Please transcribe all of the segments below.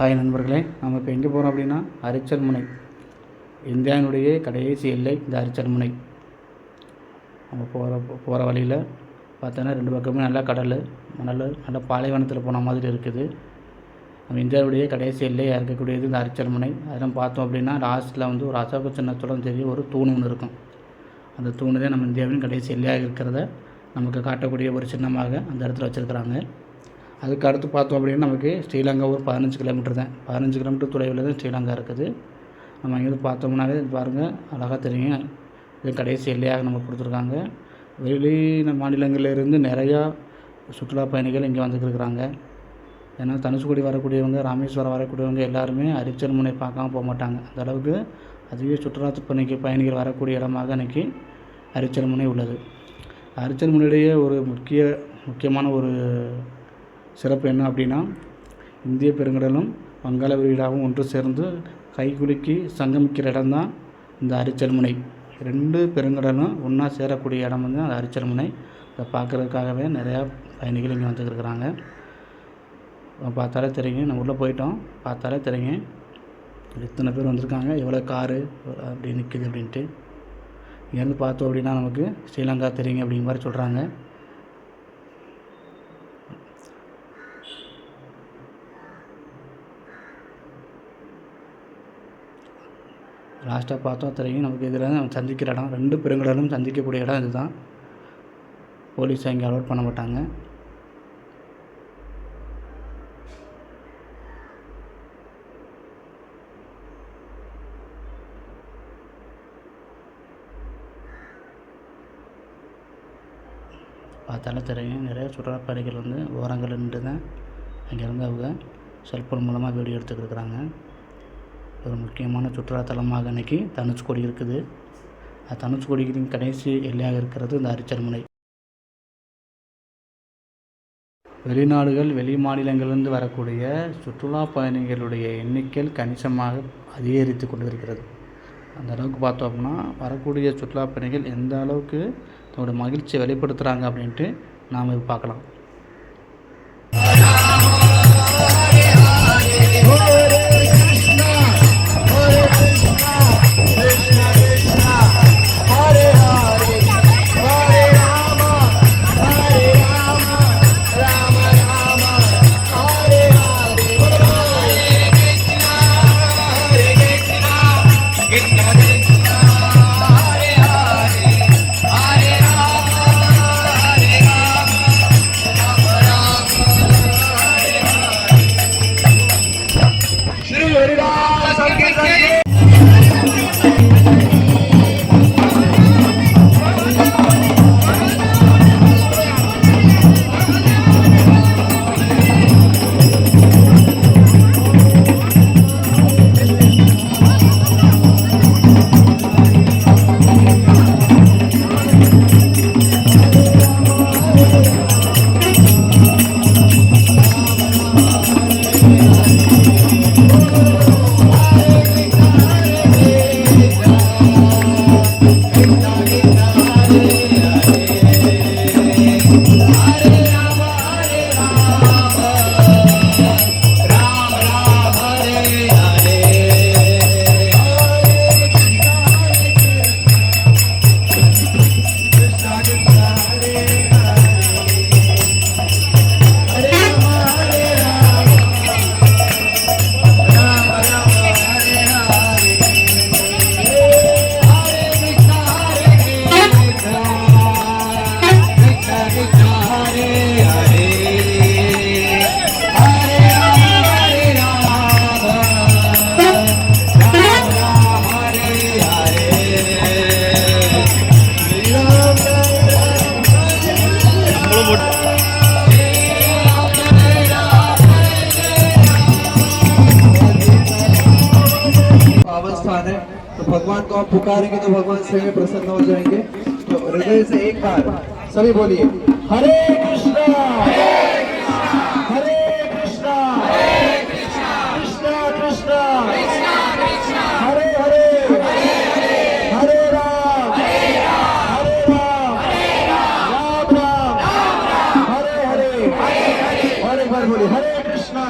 Hi நண்பர்களே, நம்ம இப்போ எங்கே போகிறோம் அப்படின்னா அரிச்சல் முனை. இந்தியாவினுடைய கடைசி எல்லை இந்த அரிச்சல் முனை. நம்ம போகிற வழியில் பார்த்தோன்னா ரெண்டு பக்கமும் நல்லா கடல், நல்ல பாலைவனத்தில் போன மாதிரி இருக்குது. நம்ம இந்தியாவுடைய கடைசி எல்லையாக இருக்கக்கூடியது இந்த அரிச்சல் முனை. அதெல்லாம் பார்த்தோம் அப்படின்னா லாஸ்ட்டில் ஒரு அசோக சின்னத்துடன் தெரிய ஒரு தூண் ஒன்று இருக்கும். அந்த தூணு தான் நம்ம இந்தியாவின் கடைசி எல்லையாக இருக்கிறத நமக்கு காட்டக்கூடிய ஒரு சின்னமாக அந்த இடத்துல வச்சுருக்கிறாங்க. அதுக்கு அடுத்து பார்த்தோம் அப்படின்னா நமக்கு ஸ்ரீலங்கா ஒரு 15 கிலோமீட்டர் தான். 15 கிலோமீட்டர் தொலைவில் தான் ஸ்ரீலங்கா இருக்குது. நம்ம இங்கேருந்து பார்த்தோம்னாவே பாருங்கள், அழகாக தெரியும். இது கடைசி எல்லையாக நம்ம கொடுத்துருக்காங்க. வெளி மாநிலங்களிலிருந்து நிறையா சுற்றுலா பயணிகள் இங்கே வந்துருக்குறாங்க. ஏன்னா தனுஷ்கோடி வரக்கூடியவங்க, ராமேஸ்வரம் வரக்கூடியவங்க எல்லாருமே அரிச்சல் முனை பார்க்காம போக மாட்டாங்க. அந்த அளவுக்கு அதிக சுற்றுலா பயணிகள் வரக்கூடிய இடமாக இன்றைக்கி அரிச்சல் முனை உள்ளது. அரிச்சல் முனையுடைய ஒரு முக்கியமான ஒரு சிறப்பு என்ன அப்படின்னா, இந்திய பெருங்கடலும் வங்காள விரிகுடாவும் ஒன்று சேர்ந்து கைகுலுக்கி சங்கமிக்கிற இடம்தான் இந்த அரிச்சல் முனை. 2 பெருங்கடலும் ஒன்றா சேரக்கூடிய இடம் அந்த அரிச்சல் முனை. அதை பார்க்குறதுக்காகவே நிறையா பயணிகள் இங்கே வந்துருக்குறாங்க. பார்த்தாலே தெரியுங்க, நம்ம உள்ளே போயிட்டோம், பார்த்தாலே தெரியுங்க இத்தனை பேர் வந்திருக்காங்க, எவ்வளோ காரு அப்படி நிற்கிது அப்படின்ட்டு. இங்கேருந்து பார்த்தோம் அப்படின்னா நமக்கு ஸ்ரீலங்கா தெரியுங்க அப்படிங்கிற மாதிரி சொல்கிறாங்க. லாஸ்ட்டாக பார்த்தோம் தெரியும் நமக்கு இதில் நம்ம சந்திக்கிற இடம், 2 பெருங்கடலும் சந்திக்கக்கூடிய இடம் இதுதான். போலீஸ் இங்கே அலோட் பண்ண மாட்டாங்க. பார்த்தாலே தெரியும் நிறைய சுற்றுலா பயணிகள் ஓரங்கள் நின்று தான் அங்கேருந்து அவங்க செல்ஃபோன் மூலமாக வீடியோ எடுத்துக்கிட்டுருக்குறாங்க. ஒரு முக்கியமான சுற்றுலாத்தலமாக இன்றைக்கி தனுஷ்கோடி இருக்குது. தனுஷ்கோடியின் கடைசி எல்லையாக இருக்கிறது இந்த அரிச்சல் முனை. வெளிநாடுகள், வெளி மாநிலங்களிலிருந்து வரக்கூடிய சுற்றுலா பயணிகளுடைய எண்ணிக்கை கணிசமாக அதிகரித்து கொண்டு இருக்கிறது. அந்த அளவுக்கு பார்த்தோம் அப்படின்னா வரக்கூடிய சுற்றுலா பயணிகள் எந்த அளவுக்கு தன்னோட மகிழ்ச்சியை வெளிப்படுத்துகிறாங்க அப்படின்ட்டு நாம் இது பார்க்கலாம். तो भगवान को आप पुकारेंगे तो भगवान स्वयं प्रसन्न हो जाएंगे। तो हृदय से एक बार सभी बोलिए, हरे कृष्णा हरे कृष्णा कृष्णा कृष्णा हरे हरे हरे राम राम राम हरे हरे। और एक बार बोलिए, हरे कृष्णा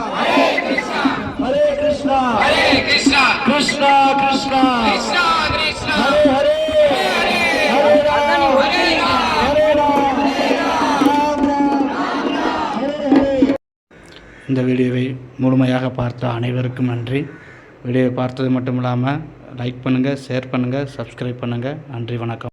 हरे இந்த வீடியோவை முழுமையாக பார்த்த அனைவருக்கும் நன்றி. வீடியோவை பார்த்தது மட்டும் இல்லாமல் லைக் பண்ணுங்கள், ஷேர் பண்ணுங்கள், சப்ஸ்கிரைப் பண்ணுங்கள். நன்றி, வணக்கம்.